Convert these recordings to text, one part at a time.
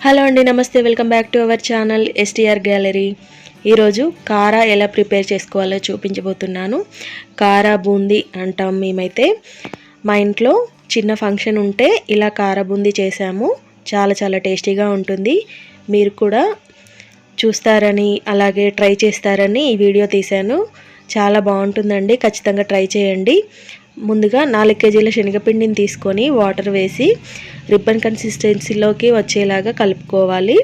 Hello అండి, నమస్తే. Welcome back to our channel STR gallery. ఈరోజు కారా ఎలా ప్రిపేర్ చేసుకోవాలో చూపించబోతున్నాను. కారా బూందీ అంటాం మేమైతే. మా ఇంట్లో చిన్న ఫంక్షన్ ఉంటే ఇలా కారా బూందీ చేసాము. చాలా చాలా టేస్టీగా ఉంటుంది. మీరు కూడా చూస్తారని అలాగే ట్రై చేస్తారని ఈ వీడియో తీశాను. చాలా బాగుంటుందండి, ఖచ్చితంగా ట్రై చేయండి. ముందుగా 4 కేజీల శనగపిండిని తీసుకొని వాటర్ వేసి రిబ్బన్ కన్సిస్టెన్సీలోకి వచ్చేలాగా కలుపుకోవాలి.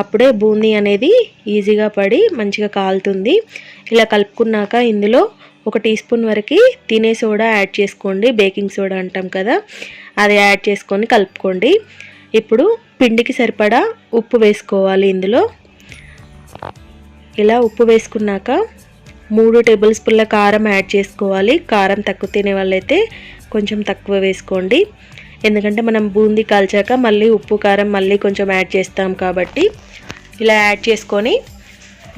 అప్పుడే బూందీ అనేది ఈజీగా పడి మంచిగా కాలుతుంది. ఇలా కలుపుకున్నాక ఇందులో 1 టీ స్పూన్ వరకు తినే సోడా యాడ్ చేసుకోండి. బేకింగ్ సోడా అంటాం కదా, అది యాడ్ చేసుకొని కలుపుకోండి. ఇప్పుడు పిండికి సరిపడా ఉప్పు వేసుకోవాలి. ఇందులో ఇలా ఉప్పు వేసుకున్నాక 3 టేబుల్ స్పూన్ల కారం యాడ్ చేసుకోవాలి. కారం తక్కువ తినే వాళ్ళైతే కొంచెం తక్కువ వేసుకోండి, ఎందుకంటే మనం బూందీ కాల్చాక మళ్ళీ ఉప్పు కారం మళ్ళీ కొంచెం యాడ్ చేస్తాం కాబట్టి. ఇలా యాడ్ చేసుకొని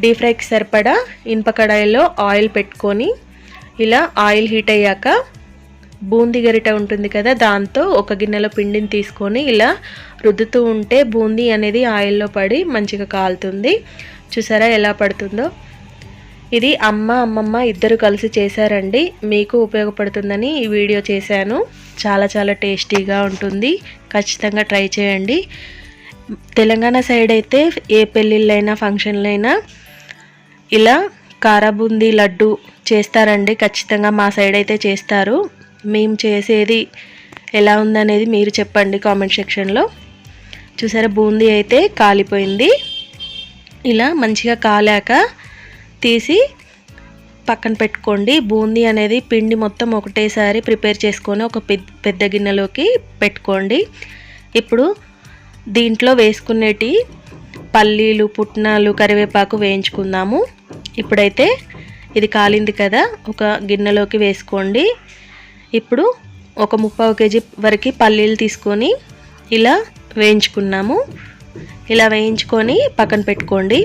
డీప్ ఫ్రైకి సరిపడా ఇనుప కడాయిలో ఆయిల్ పెట్టుకొని ఇలా ఆయిల్ హీట్ అయ్యాక బూందీ గరిట ఉంటుంది కదా, దాంతో ఒక గిన్నెలో పిండిని తీసుకొని ఇలా రుద్దుతూ ఉంటే బూందీ అనేది ఆయిల్లో పడి మంచిగా కాలుతుంది. చూసారా ఎలా పడుతుందో. ఇది అమ్మమ్మ ఇద్దరు కలిసి చేశారండి. మీకు ఉపయోగపడుతుందని ఈ వీడియో చేశాను. చాలా చాలా టేస్టీగా ఉంటుంది, ఖచ్చితంగా ట్రై చేయండి. తెలంగాణ సైడ్ అయితే ఏ పెళ్ళిళ్ళైనా ఫంక్షన్లైనా ఇలా కారాబూందీ లడ్డు చేస్తారండి. ఖచ్చితంగా మా సైడ్ అయితే చేస్తారు. మేము చేసేది ఎలా ఉందనేది మీరు చెప్పండి కామెంట్ సెక్షన్లో. చూసారా, బూందీ అయితే కాలిపోయింది. ఇలా మంచిగా కాలాక తీసి పక్కన పెట్టుకోండి. బూందీ అనేది పిండి మొత్తం ఒకటేసారి ప్రిపేర్ చేసుకొని ఒక పెద్ద గిన్నెలోకి పెట్టుకోండి. ఇప్పుడు దీంట్లో వేసుకునేటి పల్లీలు, పుట్నాలు, కరివేపాకు వేయించుకుందాము. ఇప్పుడైతే ఇది కాలింది కదా, ఒక గిన్నెలోకి వేసుకోండి. ఇప్పుడు ఒక 3/4 కేజీ వరకు పల్లీలు తీసుకొని ఇలా వేయించుకున్నాము. ఇలా వేయించుకొని పక్కన పెట్టుకోండి.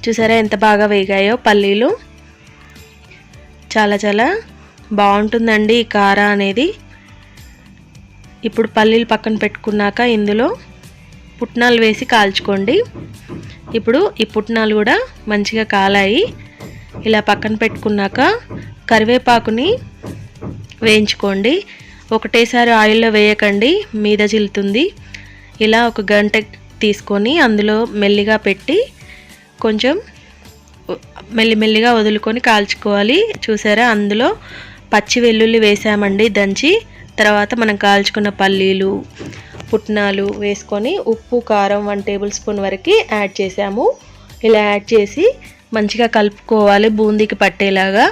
చూసారా ఎంత బాగా వేగాయో పల్లీలు. చాలా చాలా బాగుంటుందండి ఈ కారా అనేది. ఇప్పుడు పల్లీలు పక్కన పెట్టుకున్నాక ఇందులో పుట్నాలు వేసి కాల్చుకోండి. ఇప్పుడు ఈ పుట్నాలు కూడా మంచిగా కాలాయి. ఇలా పక్కన పెట్టుకున్నాక కరివేపాకుని వేయించుకోండి. ఒకటేసారి ఆయిల్లో వేయకండి, మీద చిల్లుతుంది. ఇలా ఒక గంట తీసుకొని అందులో మెల్లిగా పెట్టి కొంచెం మెల్లిమెల్లిగా వదులుకొని కాల్చుకోవాలి. చూసారా, అందులో పచ్చి వెల్లుల్లి వేసామండి దంచి. తర్వాత మనం కాల్చుకున్న పల్లీలు, పుట్నాలు వేసుకొని ఉప్పు, కారం 1 టేబుల్ స్పూన్ వరకు యాడ్ చేసాము. ఇలా యాడ్ చేసి మంచిగా కలుపుకోవాలి బూందీకి పట్టేలాగా.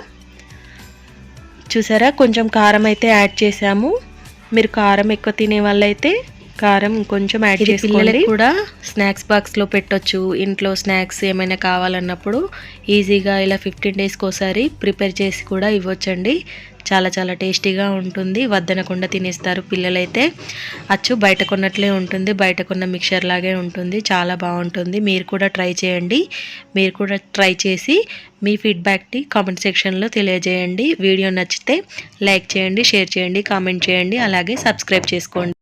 చూసారా, కొంచెం కారం అయితే యాడ్ చేసాము. మీరు కారం ఎక్కువ తినే వాళ్ళైతే కారం కొంచెం యాడ్ చేసుకోండి. పిల్లలకి కూడా స్నాక్స్ బాక్స్లో పెట్టొచ్చు. ఇంట్లో స్నాక్స్ ఏమైనా కావాలన్నప్పుడు ఈజీగా ఇలా 15 డేస్కి ఒకసారి ప్రిపేర్ చేసి కూడా ఇవ్వచ్చండి. చాలా చాలా టేస్టీగా ఉంటుంది, వద్దనకుండా తినేస్తారు పిల్లలైతే. అచ్చు బయట కొన్నట్లే ఉంటుంది, బయట కొన్న మిక్చర్ లాగే ఉంటుంది. చాలా బాగుంటుంది. మీరు కూడా ట్రై చేయండి. మీరు కూడా ట్రై చేసి మీ ఫీడ్బ్యాక్ని కామెంట్ సెక్షన్లో తెలియజేయండి. వీడియో నచ్చితే లైక్ చేయండి, షేర్ చేయండి, కామెంట్ చేయండి, అలాగే సబ్స్క్రైబ్ చేసుకోండి.